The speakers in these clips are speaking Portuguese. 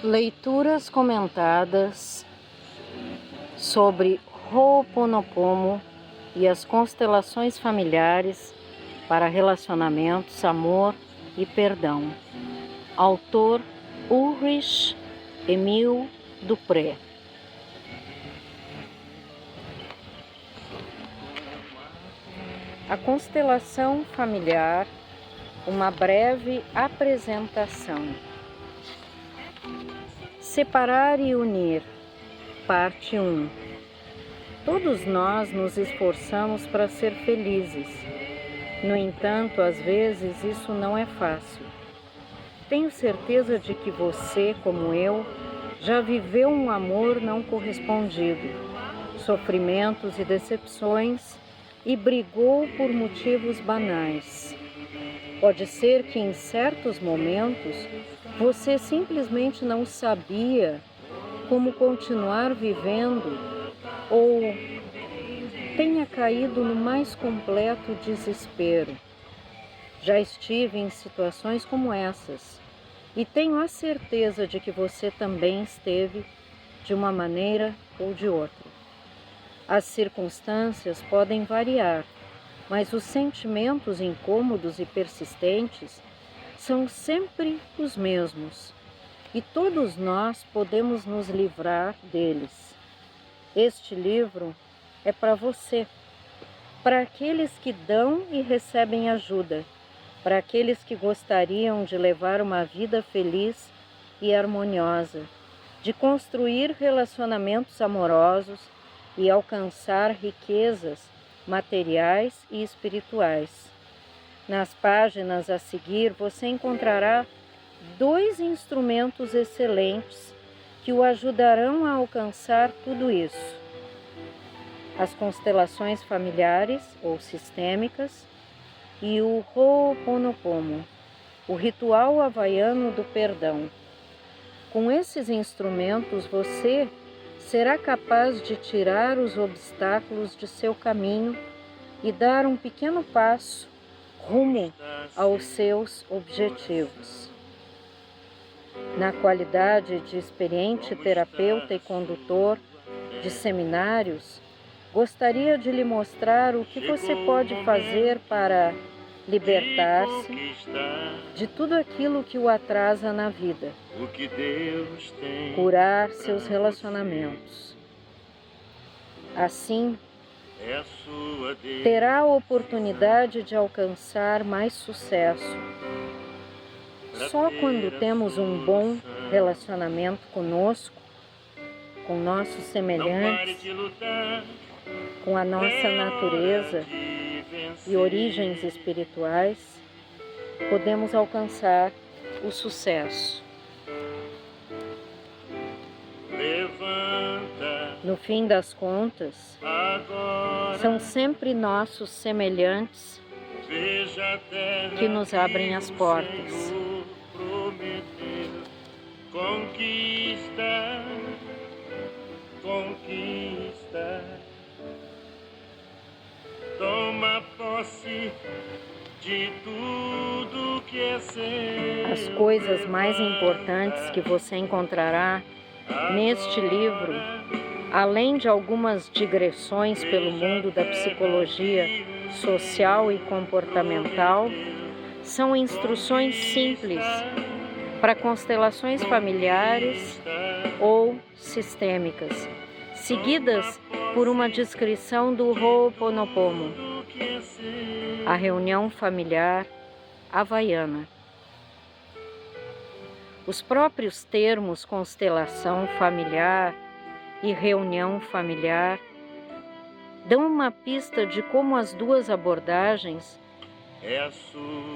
Leituras comentadas sobre Ho'oponopono e as constelações familiares para relacionamentos, amor e perdão. Autor Ulrich Emil Dupré. A constelação familiar, uma breve apresentação. Separar e unir, parte 1. Todos nós nos esforçamos para ser felizes. No entanto, às vezes isso não é fácil. Tenho certeza de que você, como eu, já viveu um amor não correspondido, sofrimentos e decepções, e brigou por motivos banais. Pode ser que em certos momentos você simplesmente não sabia como continuar vivendo ou tenha caído no mais completo desespero. Já estive em situações como essas e tenho a certeza de que você também esteve de uma maneira ou de outra. As circunstâncias podem variar, mas os sentimentos incômodos e persistentes são sempre os mesmos, e todos nós podemos nos livrar deles. Este livro é para você, para aqueles que dão e recebem ajuda, para aqueles que gostariam de levar uma vida feliz e harmoniosa, de construir relacionamentos amorosos e alcançar riquezas materiais e espirituais. Nas páginas a seguir você encontrará 2 instrumentos excelentes que o ajudarão a alcançar tudo isso. As constelações familiares ou sistêmicas e o Ho'oponopono, o ritual havaiano do perdão. Com esses instrumentos você será capaz de tirar os obstáculos de seu caminho e dar um pequeno passo rumo aos seus objetivos. Na qualidade de experiente terapeuta e condutor de seminários, gostaria de lhe mostrar o que você pode fazer para libertar-se de tudo aquilo que o atrasa na vida, curar seus relacionamentos. Assim, terá a oportunidade de alcançar mais sucesso. Só quando temos um bom relacionamento conosco, com nossos semelhantes, com a nossa natureza e origens espirituais, podemos alcançar o sucesso. No fim das contas, são sempre nossos semelhantes que nos abrem as portas. Conquista, conquista, toma posse de tudo que é seu. As coisas mais importantes que você encontrará neste livro, além de algumas digressões pelo mundo da psicologia social e comportamental, são instruções simples para constelações familiares ou sistêmicas, seguidas por uma descrição do Ho'oponopono, a reunião familiar havaiana. Os próprios termos constelação familiar e reunião familiar dão uma pista de como as duas abordagens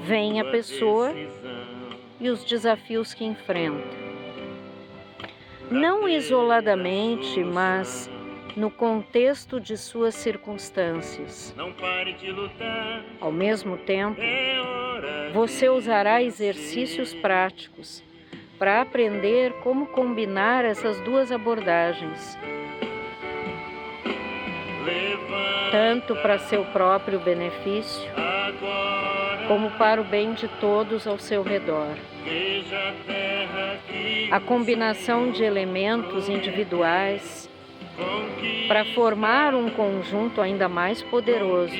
veem a pessoa e os desafios que enfrenta. Não isoladamente, mas no contexto de suas circunstâncias. Ao mesmo tempo, você usará exercícios práticos para aprender como combinar essas duas abordagens, tanto para seu próprio benefício, como para o bem de todos ao seu redor. Veja a terra que a combinação de elementos individuais para formar um conjunto ainda mais poderoso.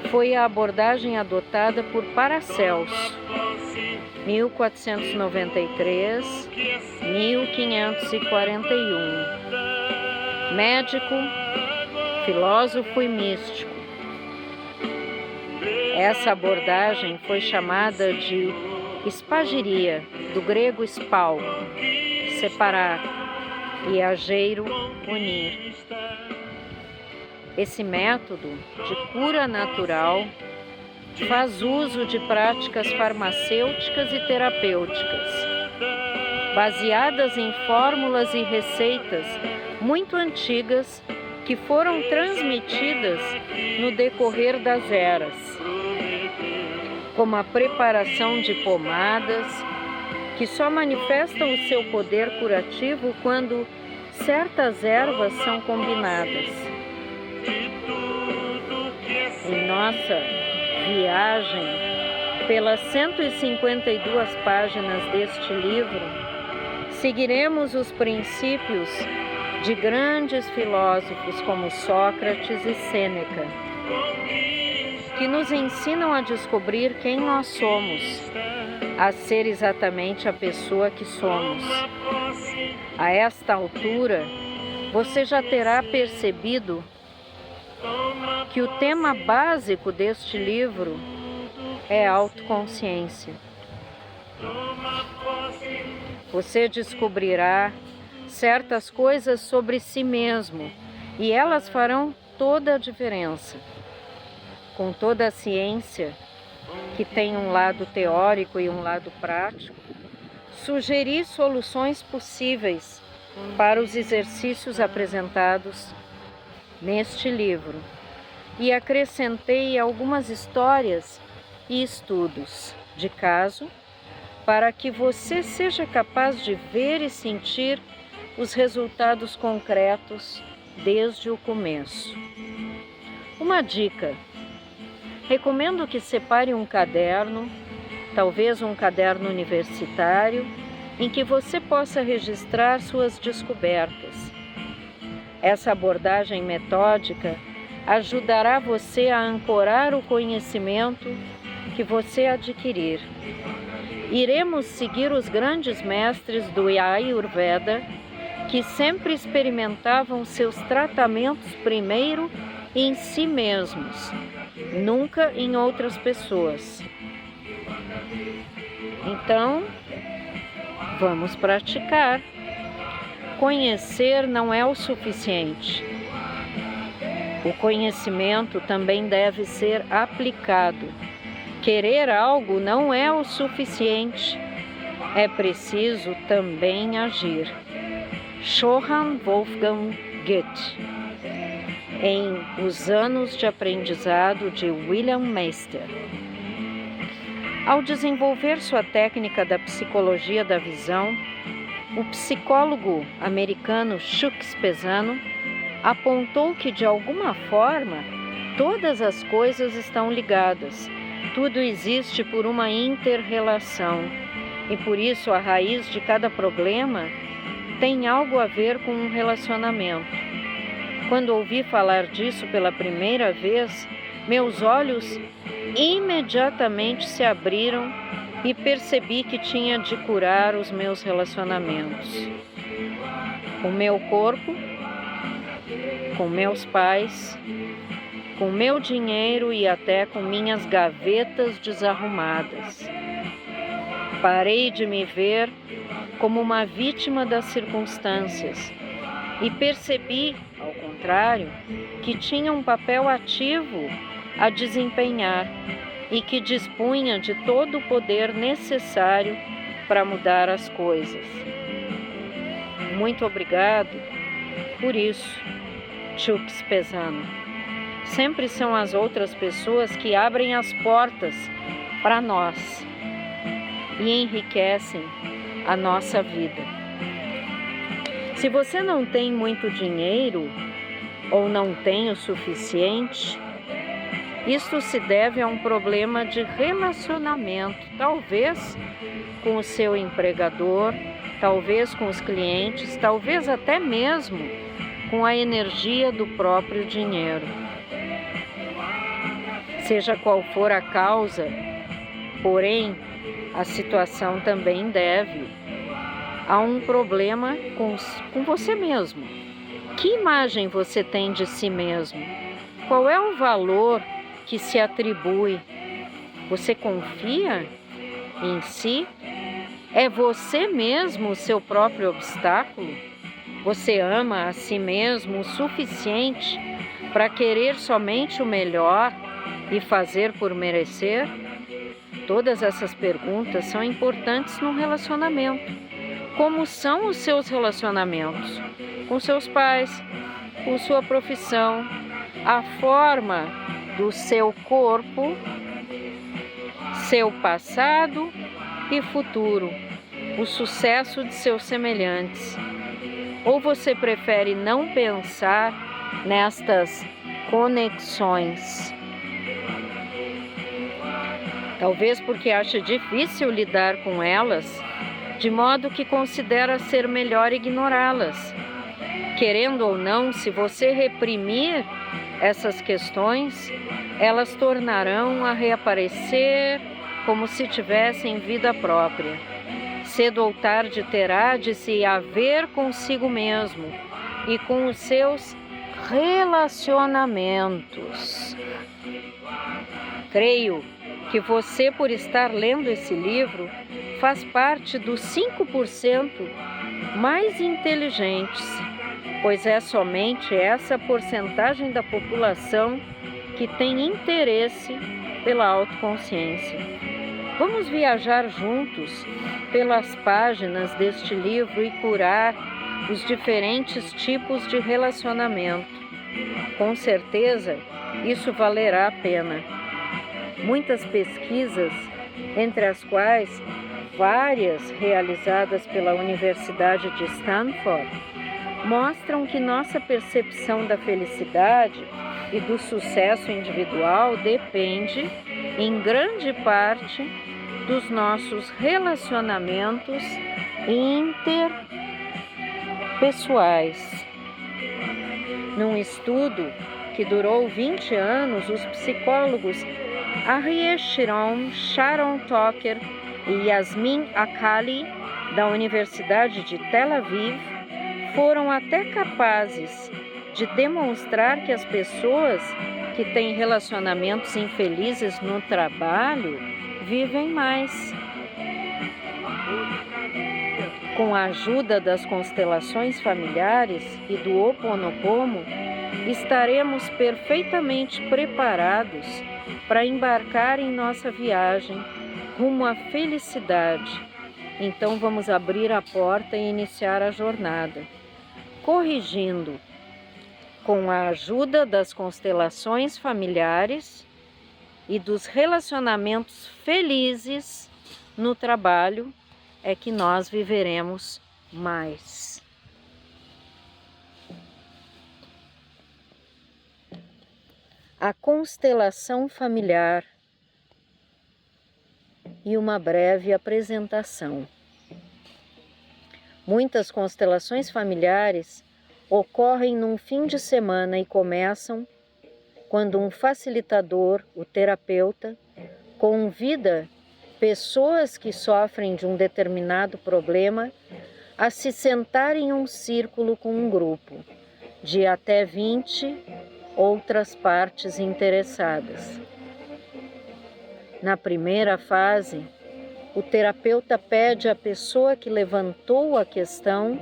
Foi a abordagem adotada por Paracelso, 1493-1541, médico, filósofo e místico. Essa abordagem foi chamada de espagiria, do grego spal, separar, e ageiro, unir. Esse método de cura natural faz uso de práticas farmacêuticas e terapêuticas, baseadas em fórmulas e receitas muito antigas que foram transmitidas no decorrer das eras, como a preparação de pomadas, que só manifestam o seu poder curativo quando certas ervas são combinadas. Em nossa viagem pelas 152 páginas deste livro, seguiremos os princípios de grandes filósofos como Sócrates e Sêneca, que nos ensinam a descobrir quem nós somos, a ser exatamente a pessoa que somos. A esta altura, você já terá percebido que o tema básico deste livro é autoconsciência. Você descobrirá certas coisas sobre si mesmo e elas farão toda a diferença. Com toda a ciência, que tem um lado teórico e um lado prático, sugeri soluções possíveis para os exercícios apresentados neste livro e acrescentei algumas histórias e estudos de caso para que você seja capaz de ver e sentir os resultados concretos desde o começo. Uma dica: recomendo que separe um caderno, talvez um caderno universitário, em que você possa registrar suas descobertas. Essa abordagem metódica ajudará você a ancorar o conhecimento que você adquirir. Iremos seguir os grandes mestres do Ayurveda, que sempre experimentavam seus tratamentos primeiro em si mesmos, nunca em outras pessoas. Então, vamos praticar. Conhecer não é o suficiente. O conhecimento também deve ser aplicado. Querer algo não é o suficiente. É preciso também agir. Johann Wolfgang Goethe, em Os Anos de Aprendizado de William Meister. Ao desenvolver sua técnica da psicologia da visão, o psicólogo americano Chuck Spezzano apontou que, de alguma forma, todas as coisas estão ligadas. Tudo existe por uma inter-relação e, por isso, a raiz de cada problema tem algo a ver com um relacionamento. Quando ouvi falar disso pela primeira vez, meus olhos imediatamente se abriram e percebi que tinha de curar os meus relacionamentos. Com meu corpo, com meus pais, com meu dinheiro e até com minhas gavetas desarrumadas. Parei de me ver como uma vítima das circunstâncias e percebi, ao contrário, que tinha um papel ativo a desempenhar e que dispunha de todo o poder necessário para mudar as coisas. Muito obrigado por isso, Chuck Spezzano. Sempre são as outras pessoas que abrem as portas para nós e enriquecem a nossa vida. Se você não tem muito dinheiro ou não tem o suficiente, isto se deve a um problema de relacionamento, talvez com o seu empregador talvez com os clientes, talvez até mesmo com a energia do próprio dinheiro. Seja qual for a causa, porém, a situação também deve a um problema com você mesmo. Que imagem você tem de si mesmo? Qual é o valor que se atribui? Você confia em si? É você mesmo o seu próprio obstáculo? Você ama a si mesmo o suficiente para querer somente o melhor e fazer por merecer? Todas essas perguntas são importantes num relacionamento. Como são os seus relacionamentos? Com seus pais, com sua profissão, a forma do seu corpo, seu passado e futuro, o sucesso de seus semelhantes. Ou você prefere não pensar nestas conexões? Talvez porque acha difícil lidar com elas, de modo que considera ser melhor ignorá-las. Querendo ou não, se você reprimir essas questões, elas tornarão a reaparecer como se tivessem vida própria. Cedo ou tarde terá de se haver consigo mesmo e com os seus relacionamentos. Creio que você, por estar lendo esse livro, faz parte dos 5% mais inteligentes, pois é somente essa porcentagem da população que tem interesse pela autoconsciência. Vamos viajar juntos pelas páginas deste livro e curar os diferentes tipos de relacionamento. Com certeza, isso valerá a pena. Muitas pesquisas, entre as quais várias realizadas pela Universidade de Stanford, mostram que nossa percepção da felicidade e do sucesso individual depende, em grande parte, dos nossos relacionamentos interpessoais. Num estudo que durou 20 anos, os psicólogos Aryeh Sharon Tucker e Yasmin Akali, da Universidade de Tel Aviv, foram até capazes de demonstrar que as pessoas que têm relacionamentos infelizes no trabalho vivem mais. Com a ajuda das constelações familiares e do Ho'oponopono, estaremos perfeitamente preparados para embarcar em nossa viagem rumo à felicidade. Então vamos abrir a porta e iniciar a jornada, corrigindo com a ajuda das constelações familiares e dos relacionamentos felizes no trabalho, é que nós viveremos mais. A constelação familiar e uma breve apresentação. Muitas constelações familiares ocorrem num fim de semana e começam quando um facilitador, o terapeuta, convida pessoas que sofrem de um determinado problema a se sentar em um círculo com um grupo de até 20 outras partes interessadas. Na primeira fase, o terapeuta pede à pessoa que levantou a questão,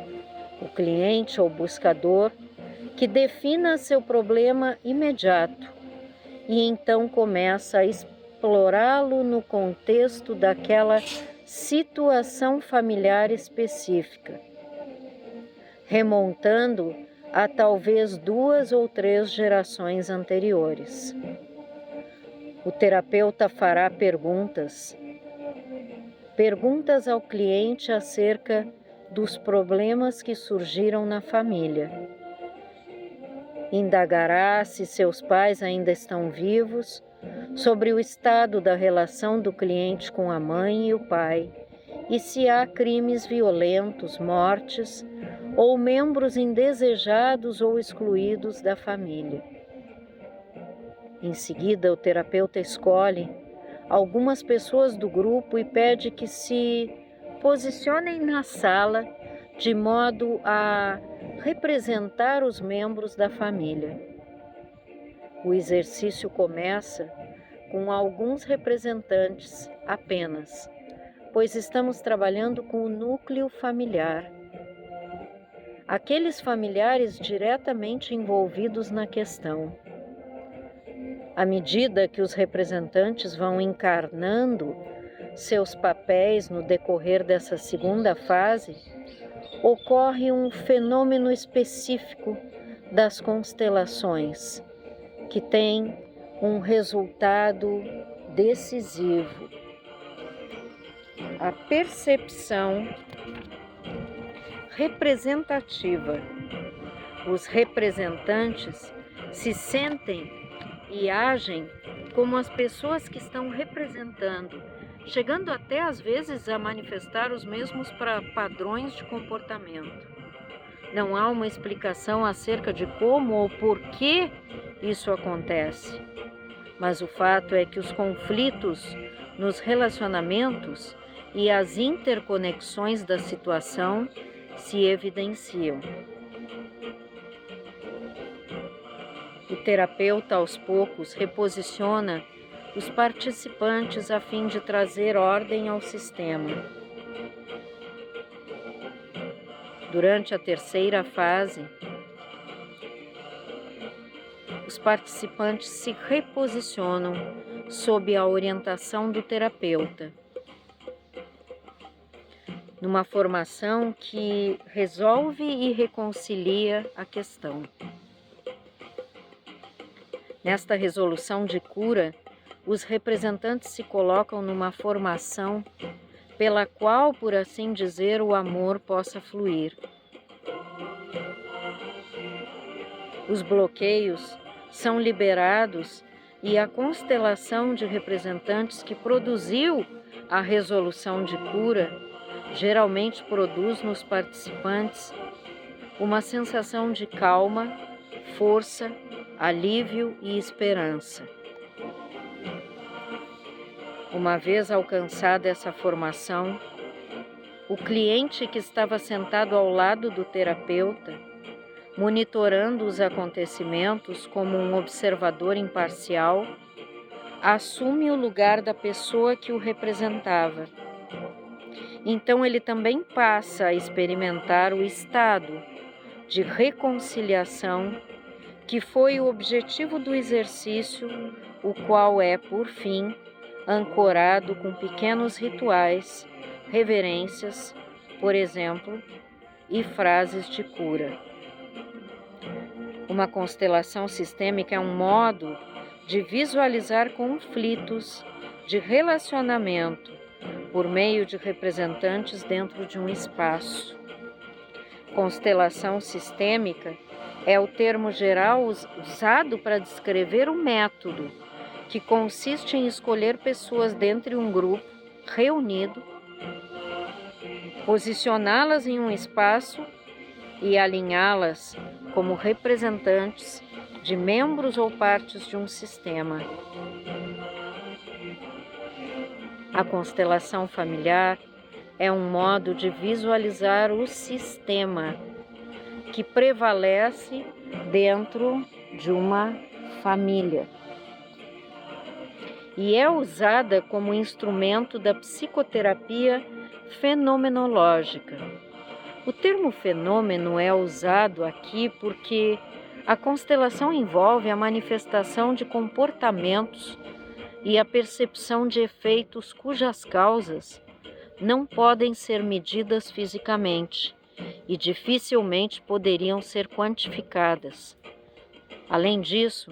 o cliente ou buscador, que defina seu problema imediato e então começa a explorá-lo no contexto daquela situação familiar específica, remontando a talvez 2 ou 3 gerações anteriores. O terapeuta fará perguntas ao cliente acerca dos problemas que surgiram na família. Indagará se seus pais ainda estão vivos, sobre o estado da relação do cliente com a mãe e o pai, e se há crimes violentos, mortes ou membros indesejados ou excluídos da família. Em seguida, o terapeuta escolhe algumas pessoas do grupo e pede que se posicionem na sala de modo a representar os membros da família. O exercício começa com alguns representantes apenas, pois estamos trabalhando com o núcleo familiar. Aqueles familiares diretamente envolvidos na questão. À medida que os representantes vão encarnando seus papéis no decorrer dessa segunda fase, ocorre um fenômeno específico das constelações, que tem um resultado decisivo. A percepção representativa. Os representantes se sentem e agem como as pessoas que estão representando, chegando até às vezes a manifestar os mesmos padrões de comportamento. Não há uma explicação acerca de como ou por que isso acontece, mas o fato é que os conflitos nos relacionamentos e as interconexões da situação se evidenciam. O terapeuta, aos poucos, reposiciona os participantes a fim de trazer ordem ao sistema. Durante a terceira fase, os participantes se reposicionam sob a orientação do terapeuta, numa formação que resolve e reconcilia a questão. Nesta resolução de cura, os representantes se colocam numa formação pela qual, por assim dizer, o amor possa fluir. Os bloqueios são liberados e a constelação de representantes que produziu a resolução de cura geralmente produz nos participantes uma sensação de calma, força, alívio e esperança. Uma vez alcançada essa formação, o cliente que estava sentado ao lado do terapeuta, monitorando os acontecimentos como um observador imparcial, assume o lugar da pessoa que o representava. Então ele também passa a experimentar o estado de reconciliação que foi o objetivo do exercício, o qual é, por fim, ancorado com pequenos rituais, reverências, por exemplo, e frases de cura. Uma constelação sistêmica é um modo de visualizar conflitos de relacionamento por meio de representantes dentro de um espaço. Constelação sistêmica é o termo geral usado para descrever o método, que consiste em escolher pessoas dentre um grupo reunido, posicioná-las em um espaço e alinhá-las como representantes de membros ou partes de um sistema. A constelação familiar é um modo de visualizar o sistema que prevalece dentro de uma família e é usada como instrumento da psicoterapia fenomenológica. O termo fenômeno é usado aqui porque a constelação envolve a manifestação de comportamentos e a percepção de efeitos cujas causas não podem ser medidas fisicamente e dificilmente poderiam ser quantificadas. Além disso,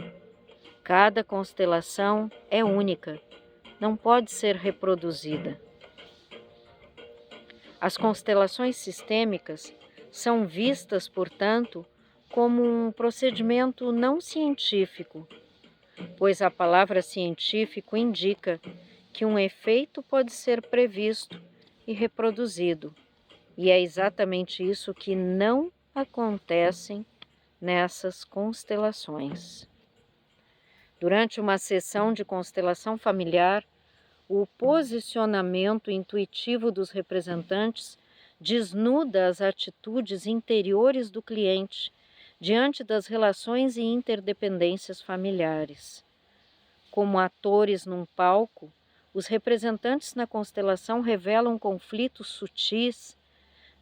cada constelação é única, não pode ser reproduzida. As constelações sistêmicas são vistas, portanto, como um procedimento não científico, pois a palavra científico indica que um efeito pode ser previsto e reproduzido. E é exatamente isso que não acontece nessas constelações. Durante uma sessão de constelação familiar, o posicionamento intuitivo dos representantes desnuda as atitudes interiores do cliente diante das relações e interdependências familiares. Como atores num palco, os representantes na constelação revelam conflitos sutis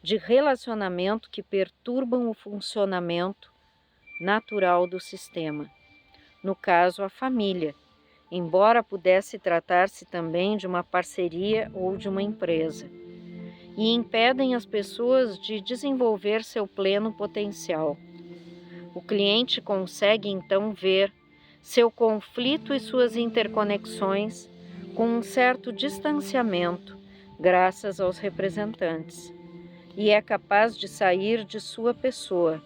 de relacionamento que perturbam o funcionamento natural do sistema. No caso, a família, embora pudesse tratar-se também de uma parceria ou de uma empresa, e impedem as pessoas de desenvolver seu pleno potencial. O cliente consegue então ver seu conflito e suas interconexões com um certo distanciamento, graças aos representantes, e é capaz de sair de sua pessoa.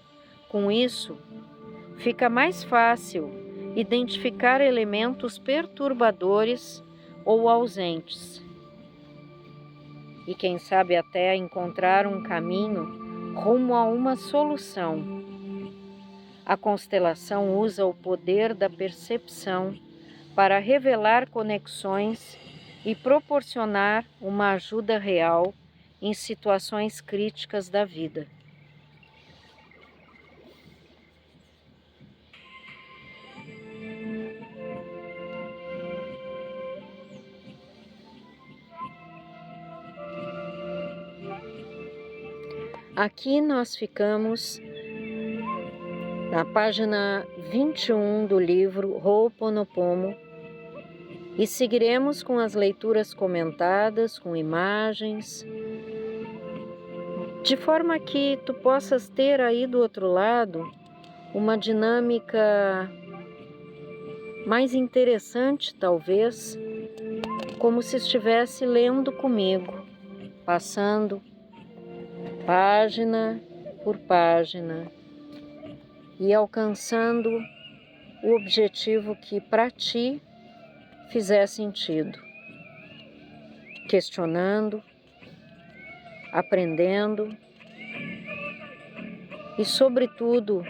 Com isso, fica mais fácil identificar elementos perturbadores ou ausentes. E quem sabe até encontrar um caminho rumo a uma solução. A constelação usa o poder da percepção para revelar conexões e proporcionar uma ajuda real em situações críticas da vida. Aqui nós ficamos na página 21 do livro Ho'oponopono e seguiremos com as leituras comentadas, com imagens, de forma que tu possas ter aí do outro lado uma dinâmica mais interessante, talvez, como se estivesse lendo comigo, passando página por página e alcançando o objetivo que para ti fizer sentido, questionando, aprendendo e, sobretudo,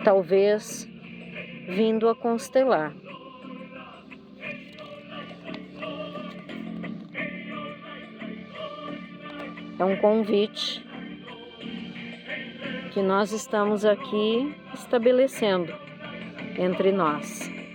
talvez vindo a constelar. É um convite que nós estamos aqui estabelecendo entre nós.